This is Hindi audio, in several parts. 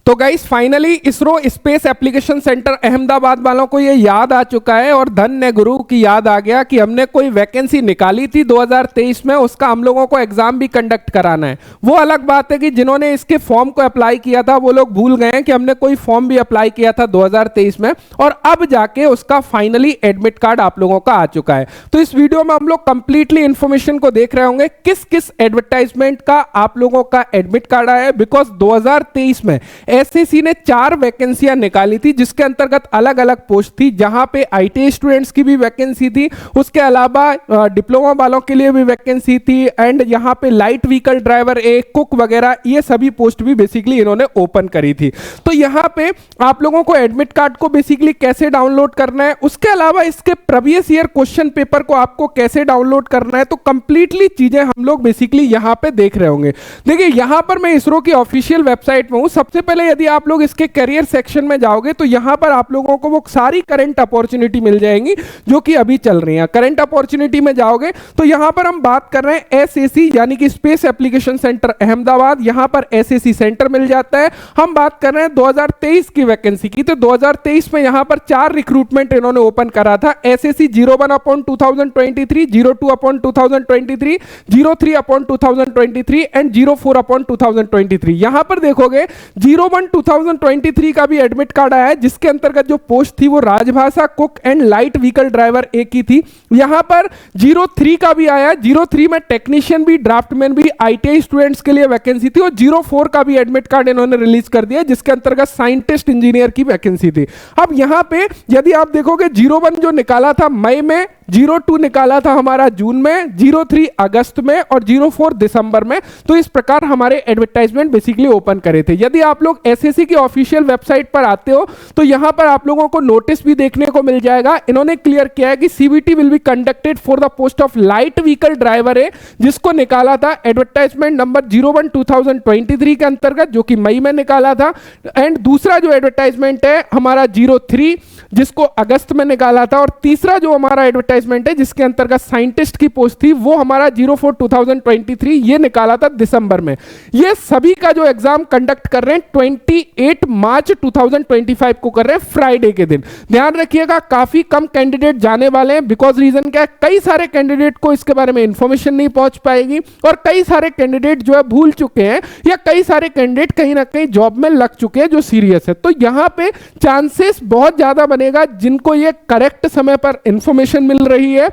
तो guys finally ISRO space application centre Ahmedabad वालों को ये याद आ चुका है और धन्य गुरु की याद आ गया कि हमने कोई वैकेंसी निकाली थी 2023 में, उसका हम लोगों को एग्जाम भी कंडक्ट कराना है। वो अलग बात है कि जिन्होंने इसके फॉर्म को अप्लाई किया था वो लोग भूल गए हैं कि हमने कोई फॉर्म भी अप्लाई किया था 2023 में, और अब जाके उसका फाइनली एडमिट कार्ड आप लोगों का आ चुका है। तो इस वीडियो में हम लोग कंप्लीटली इंफॉर्मेशन को देख रहे होंगे किस किस एडवर्टाइजमेंट का आप लोगों का एडमिट कार्ड आया है, बिकॉज 2023 में एसएससी ने 4 वैकेंसियां निकाली थी जिसके अंतर्गत अलग अलग पोस्ट थी, जहां पे आईटीआई स्टूडेंट्स की भी वैकेंसी थी, उसके अलावा डिप्लोमा वालों के लिए भी वैकेंसी थी, एंड यहां पे लाइट व्हीकल ड्राइवर, कुक वगैरह, ये सभी पोस्ट भी बेसिकली इन्होंने ओपन करी थी। तो यहां पे आप लोगों को एडमिट कार्ड को बेसिकली कैसे डाउनलोड करना है, उसके अलावा इसके प्रीवियस ईयर क्वेश्चन पेपर को आपको कैसे डाउनलोड करना है, तो कंप्लीटली चीजें हम लोग बेसिकली यहां पे देख रहे होंगे। देखिए यहां पर मैं इसरो की ऑफिशियल वेबसाइट में हूं। सबसे पहले यदि आप लोग इसके करियर सेक्शन में जाओगे तो यहां पर आप लोगों को वो सारी करंट अपॉर्चुनिटी मिल जाएंगी जो कि अभी चल रही हैं। करंट अपॉर्चुनिटी में जाओगे तो यहां पर हम बात कर रहे हैं एसएसी यानी कि स्पेस एप्लीकेशन सेंटर अहमदाबाद, यहां पर एसएसी सेंटर मिल जाता है। हम बात कर रहे हैं 2023 की वैकेंसी की, तो 2023 में यहां पर 4 रिक्रूटमेंट इन्होंने ओपन करा था। SSC 01/2023, 02/2023, 03/2023 and 04/2023। यहां पर देखोगे 01/2023 का भी एडमिट कार्ड आया है, जिसके अंतर्गत जो पोस्ट थी वो राजभाषा, cook and light vehicle driver एक ही थी। यहां पर 03 का भी आया, 03 में टेक्नीशियन भी, ड्राफ्टमैन भी, आईटीआई स्टूडेंट्स के लिए वैकेंसी थी, और 04 का भी एडमिट कार्ड इन्होंने रिलीज कर दिया जिसके अंतर्गत साइंटिस्ट इंजीनियर की वैकेंसी थी। अब यहां पे यदि आप देखोगे 01 जो निकाला था मई में, 02 निकाला था हमारा जून में, 03 अगस्त में और 04 दिसंबर में। तो इस प्रकार हमारे एडवर्टाइजमेंट बेसिकली ओपन करे थे। यदि आप लोग एसएससी की ऑफिशियल वेबसाइट पर आते हो तो यहां पर आप लोगों को नोटिस भी देखने को मिल जाएगा। इन्होंने क्लियर किया है कि CBT will be conducted for the post of light vehicle driver है, जिसको निकाला था एडवर्टाइजमेंट नंबर 01/2023 के अंतर्गत, जो कि मई में निकाला था। एंड दूसरा जो एडवर्टाइजमेंट है हमारा 03 जिसको अगस्त में निकाला था, और तीसरा जो हमारा एडवर्टाइजमेंट है जिसके अंतर्गत साइंटिस्ट की पोस्ट थी वो हमारा 04/2023 ये निकाला था दिसंबर में। ये सभी का जो एग्जाम कंडक्ट कर रहे हैं 28 मार्च 2025 को कर रहे हैं, फ्राइडे के दिन। ध्यान रखिएगा काफी कम कैंडिडेट जाने वाले हैं, बिकॉज रीजन क्या है, कई सारे कैंडिडेट को इसके बारे में इंफॉर्मेशन नहीं पहुंच पाएगी, और कई सारे कैंडिडेट जो है भूल चुके हैं, या कई सारे कैंडिडेट कहीं ना कहीं जॉब में लग चुके हैं जो सीरियस है। तो यहां पे चांसेस बहुत ज्यादा बनेगा जिनको ये करेक्ट समय पर इंफॉर्मेशन मिल रही है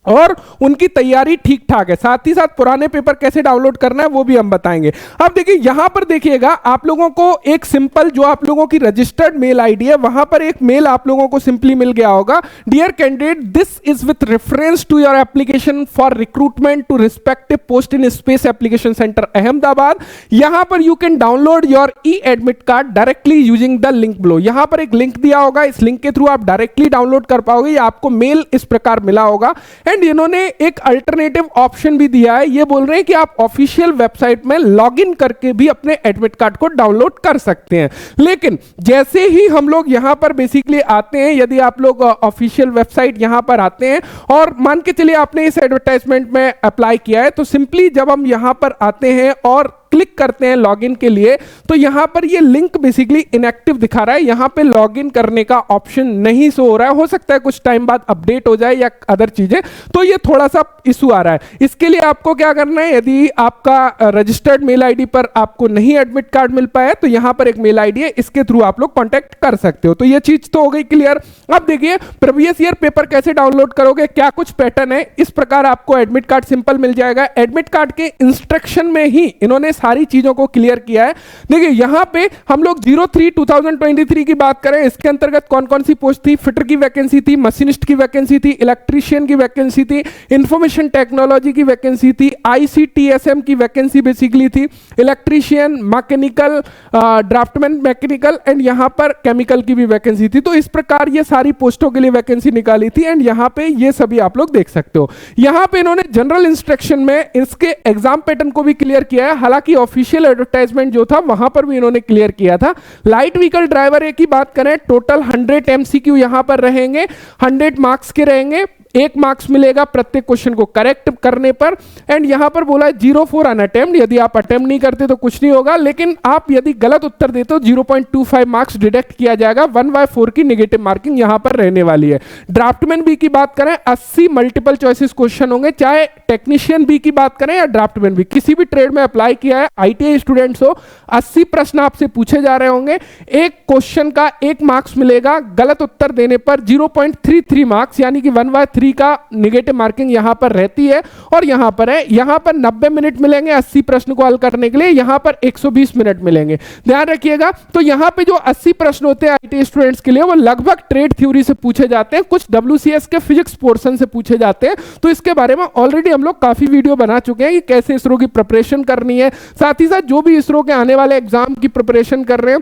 और उनकी तैयारी ठीक ठाक है। साथ ही साथ पुराने पेपर कैसे डाउनलोड करना है वो भी हम बताएंगे। अब देखिए यहां पर देखिएगा आप लोगों को एक सिंपल जो आप लोगों की रजिस्टर्ड मेल आईडी है वहां पर एक मेल आप लोगों को सिंपली मिल गया होगा। Dear candidate, this is with reference to your application for recruitment to respective post in space application centre Ahmedabad. यहां पर you can download your e admit card directly using the link below. यहां पर एक लिंक दिया होगा, इस लिंक के थ्रू आप डायरेक्टली डाउनलोड कर पाओगे, या आपको मेल इस प्रकार मिला होगा। एंड इन्होंने एक अल्टरनेटिव ऑप्शन भी दिया है, ये बोल रहे हैं कि आप ऑफिशियल वेबसाइट में लॉगिन करके भी अपने एडमिट कार्ड को डाउनलोड कर सकते हैं। लेकिन जैसे ही हम लोग यहां पर बेसिकली आते हैं, यदि आप लोग ऑफिशियल वेबसाइट यहां पर आते हैं और मान के चलिए आपने इस एडवर्टाइजमेंट में अप्लाई किया है, तो सिंपली जब हम यहां पर आते हैं और क्लिक करते हैं लॉगिन के लिए, तो यहां पर ये लिंक बेसिकली इनएक्टिव दिखा रहा है, यहां पे लॉगिन करने का ऑप्शन नहीं शो हो रहा है। हो सकता है कुछ टाइम बाद अपडेट हो जाए या अदर चीजें, तो ये थोड़ा सा इशू आ रहा है। इसके लिए आपको क्या करना है, यदि आपका रजिस्टर्ड मेल आईडी पर आपको नहीं एडमिट कार्ड मिल पाया तो यहां पर एक मेल आईडी है, इसके थ्रू आप लोग कांटेक्ट कर सकते हो। तो ये चीज तो हो गई क्लियर। अब देखिए प्रीवियस ईयर पेपर कैसे डाउनलोड करोगे, क्या कुछ पैटर्न है। इस प्रकार आपको एडमिट कार्ड सिंपल मिल जाएगा। एडमिट कार्ड के इंस्ट्रक्शन में ही इन्होंने सारी चीजों को क्लियर किया है। देखिए यहां पे हम लोग 03/2023 की बात करें, इसके अंतर्गत कौन कौन सी पोस्ट थी। फिटर की वैकेंसी थी, मशीनिस्ट की वैकेंसी थी, इलेक्ट्रीशियन की वैकेंसी थी, इंफॉर्मेशन टेक्नोलॉजी की वैकेंसी थी, आईसीटीएसएम की वैकेंसी बेसिकली थी, electrician, mechanical, draughtsman mechanical, and यहां पर केमिकल की भी वैकेंसी थी। तो इस प्रकार ये सारी पोस्टों के लिए वैकेंसी निकाली थी, एंड यहां पे ये सभी आप लोग देख सकते हो। यहां पे इन्होंने जनरल इंस्ट्रक्शन में इसके एग्जाम पैटर्न को भी क्लियर किया है, हालांकि ऑफिशियल एडवर्टाइजमेंट जो था वहां पर भी इन्होंने क्लियर किया था। लाइट व्हीकल ड्राइवर की बात करें, टोटल 100 एमसीक्यू यहां पर रहेंगे, 100 मार्क्स के रहेंगे। 1 मार्क्स मिलेगा प्रत्येक क्वेश्चन को करेक्ट करने पर। एंड यहां पर बोला है 0 फॉर अन अटेम्प्ट, यदि आप अटेम्प्ट नहीं करते तो कुछ नहीं होगा, लेकिन आप यदि गलत उत्तर देते हो 0.25 मार्क्स डिडक्ट किया जाएगा। 1/4 की नेगेटिव मार्किंग यहां पर रहने वाली है। ड्राफ्टमैन बी की बात करें 80 मल्टीपल चॉइसेस क्वेश्चन होंगे, चाहे टेक्नीशियन बी की बात करें या ड्राफ्टमैन बी, किसी भी ट्रेड में अप्लाई किया है आईटीआई स्टूडेंट्स हो, 80 प्रश्न आपसे पूछे जा रहे होंगे। एक क्वेश्चन का 1 मार्क्स मिलेगा, गलत उत्तर देने पर 0.33 मार्क्स यानी कि 1/3 का नेगेटिव मार्किंग यहां पर रहती है। और यहां पर है, यहां पर 90 मिनट मिलेंगे 80 प्रश्न को हल करने के लिए, यहां पर 120 मिनट मिलेंगे, ध्यान रखिएगा। तो यहां पे जो 80 प्रश्न होते हैं आईटी स्टूडेंट्स के लिए वो लगभग ट्रेड थ्योरी से पूछे जाते हैं, कुछ डब्ल्यूसीएस के फिजिक्स पोर्शन से पूछे जाते हैं। तो इसके बारे में ऑलरेडी हम लोग काफी वीडियो बना चुके हैं कि कैसे इसरो की प्रिपरेशन करनी है। साथ ही साथ जो भी इसरो के आने वाले एग्जाम की प्रिपरेशन कर रहे हैं,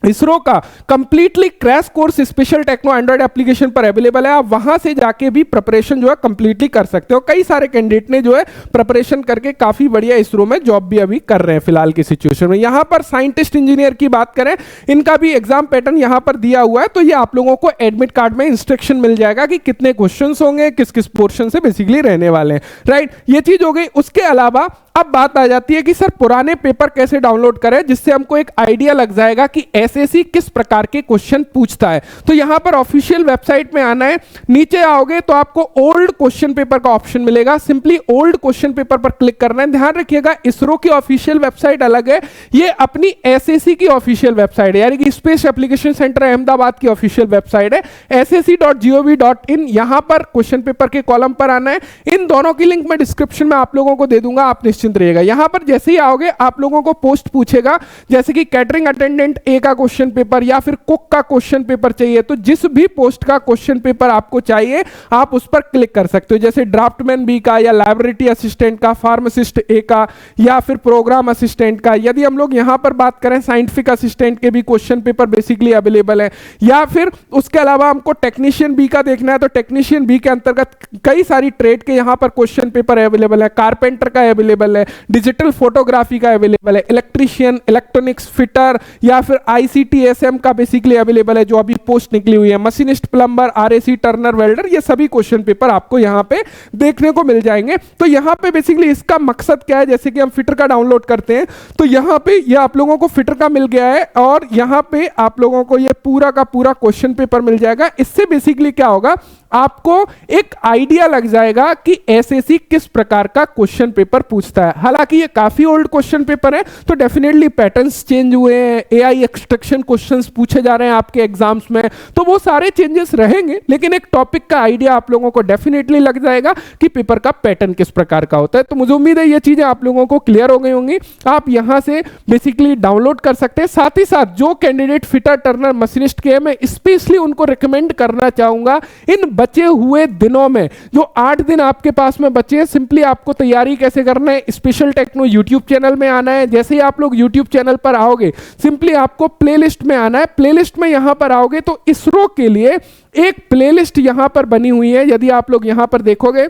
इसरो का completely crash course special techno android application पर अवेलेबल है, आप वहां से जाके भी प्रिपरेशन जो है कंप्लीटली कर सकते हो। कई सारे कैंडिडेट ने जो है प्रिपरेशन करके काफी बढ़िया इसरो में जॉब भी अभी कर रहे हैं फिलहाल की सिचुएशन में। यहां पर साइंटिस्ट इंजीनियर की बात करें, इनका भी एग्जाम पैटर्न यहां पर दिया हुआ है, तो ये आप लोगों को एडमिट कार्ड में इंस्ट्रक्शन मिल जाएगा कि कितने क्वेश्चन होंगे, किस किस पोर्शन से बेसिकली रहने वाले हैं, राइट। ये चीज हो गई। उसके अलावा अब बात आ जाती है कि सर पुराने पेपर कैसे डाउनलोड करें जिससे हमको एक आइडिया लग जाएगा कि एसएससी किस प्रकार के क्वेश्चन पूछता है। तो यहां पर ऑफिशियल वेबसाइट में आना है, नीचे आओगे तो आपको ओल्ड क्वेश्चन पेपर का ऑप्शन मिलेगा, सिंपली ओल्ड क्वेश्चन पेपर पर क्लिक करना है। ध्यान रखिएगा इसरो की ऑफिशियल वेबसाइट अलग है, ये अपनी एसएससी की ऑफिशियल वेबसाइट है, यानी कि स्पेस एप्लीकेशन सेंटर अहमदाबाद की ऑफिशियल वेबसाइट है ssc.gov.in। यहां पर क्वेश्चन पेपर के कॉलम पर आना है। इन दोनों की लिंक मैं डिस्क्रिप्शन में आप लोगों को दे दूंगा, आप निश्चिंत रहिएगा। यहां पर जैसे ही आओगे आप लोगों को पोस्ट पूछेगा, जैसे कि कैटरिंग अटेंडेंट ए का क्वेश्चन पेपर या फिर कुक का क्वेश्चन पेपर चाहिए, तो जिस भी पोस्ट का क्वेश्चन पेपर आपको चाहिए आप उस पर क्लिक कर सकते हो, जैसे ड्राफ्टमैन बी का या लाइब्रेरी असिस्टेंट का, फार्मासिस्ट ए का या फिर प्रोग्राम असिस्टेंट का। यदि हम लोग यहां पर बात करें साइंटिफिक असिस्टेंट के भी क्वेश्चन पेपर बेसिकली अवेलेबल है, या फिर उसके अलावा हमको टेक्नीशियन बी का देखना है तो टेक्नीशियन बी के अंतर्गत कई सारी ट्रेड के यहां पर क्वेश्चन पेपर अवेलेबल है, कारपेंटर का अवेलेबल है, डिजिटल फोटोग्राफी का अवेलेबल है, इलेक्ट्रीशियन, इलेक्ट्रॉनिक्स फिटर या फिर आईसीटीएसएम का बेसिकली अवेलेबल है जो अभी पोस्ट निकली हुई है, machinist, plumber, RAC, Turner, welder, ये सभी क्वेश्चन पेपर आपको यहां पे देखने को मिल जाएंगे। तो यहां पे बेसिकली इसका मकसद क्या है, जैसे कि हम फिटर का डाउनलोड करते हैं तो यहां पे ये आप लोगों को फिटर का मिल गया है और यहां पे आप लोगों को ये पूरा का पूरा क्वेश्चन पेपर मिल जाएगा। इससे बेसिकली क्या होगा, आपको एक आइडिया लग जाएगा कि एसएससी किस प्रकार का क्वेश्चन पेपर पूछता है। हालांकि ये काफी ओल्ड क्वेश्चन पेपर है तो डेफिनेटली पैटर्न्स चेंज हुए हैं, एआई एक्सट्रैक्शन क्वेश्चंस पूछे जा रहे हैं आपके एग्जाम्स में, तो वो सारे चेंजेस रहेंगे, लेकिन एक टॉपिक का आइडिया आप लोगों को डेफिनेटली लग जाएगा कि पेपर का पैटर्न किस प्रकार का होता है। तो मुझे उम्मीद है ये चीजें आप लोगों को क्लियर हो गई होंगी, आप यहां से बेसिकली डाउनलोड कर सकते हैं। साथ ही साथ जो कैंडिडेट फिटर, टर्नर, मशीनिस्ट के, मैं स्पेशली उनको रिकमेंड करना चाहूंगा, इन बचे हुए दिनों में जो 8 दिन आपके पास में बचे हैं, सिंपली आपको तैयारी कैसे करना है, स्पेशल टेक्नो यूट्यूब चैनल में आना है। जैसे ही आप लोग यूट्यूब चैनल पर आओगे सिंपली आपको प्लेलिस्ट में आना है, प्लेलिस्ट में यहां पर आओगे तो इसरो के लिए एक प्लेलिस्ट यहां पर बनी हुई है। यदि आप लोग यहां पर देखोगे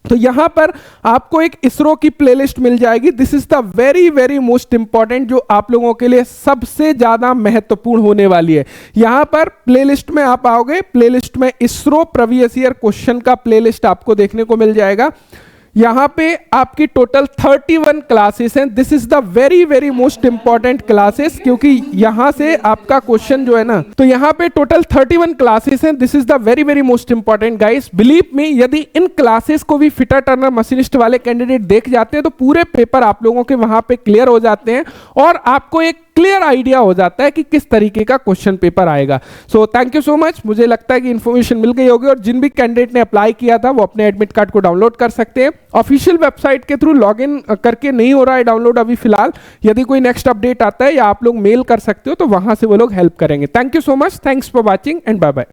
तो यहां पर आपको एक इसरो की प्लेलिस्ट मिल जाएगी। This is the very very most important, जो आप लोगों के लिए सबसे ज्यादा महत्वपूर्ण होने वाली है। यहां पर प्लेलिस्ट में आप आओगे, प्लेलिस्ट में इसरो प्रीवियस ईयर क्वेश्चन का प्लेलिस्ट आपको देखने को मिल जाएगा। यहां पे आपकी टोटल 31 क्लासेस हैं। This is the very very most important classes, क्योंकि यहां से आपका क्वेश्चन जो है ना, तो यहां पे टोटल 31 क्लासेस हैं। This is the very very most important guys, believe me, यदि इन क्लासेस को भी फिटर, टर्नर, मशीनिस्ट वाले कैंडिडेट देख जाते हैं तो पूरे पेपर आप लोगों के वहां पे क्लियर हो जाते हैं और आपको एक क्लियर आइडिया हो जाता है कि किस तरीके का क्वेश्चन पेपर आएगा। So thank you so much, मुझे लगता है कि इंफॉर्मेशन मिल गई होगी और जिन भी कैंडिडेट ने अप्लाई किया था वो अपने एडमिट कार्ड को डाउनलोड कर सकते हैं। ऑफिशियल वेबसाइट के थ्रू लॉगिन करके नहीं हो रहा है डाउनलोड अभी फिलहाल, यदि कोई नेक्स्ट अपडेट आता है या आप लोग मेल कर सकते हो तो वहां से वो लोग हेल्प करेंगे। Thank you so much, thanks for watching and bye bye.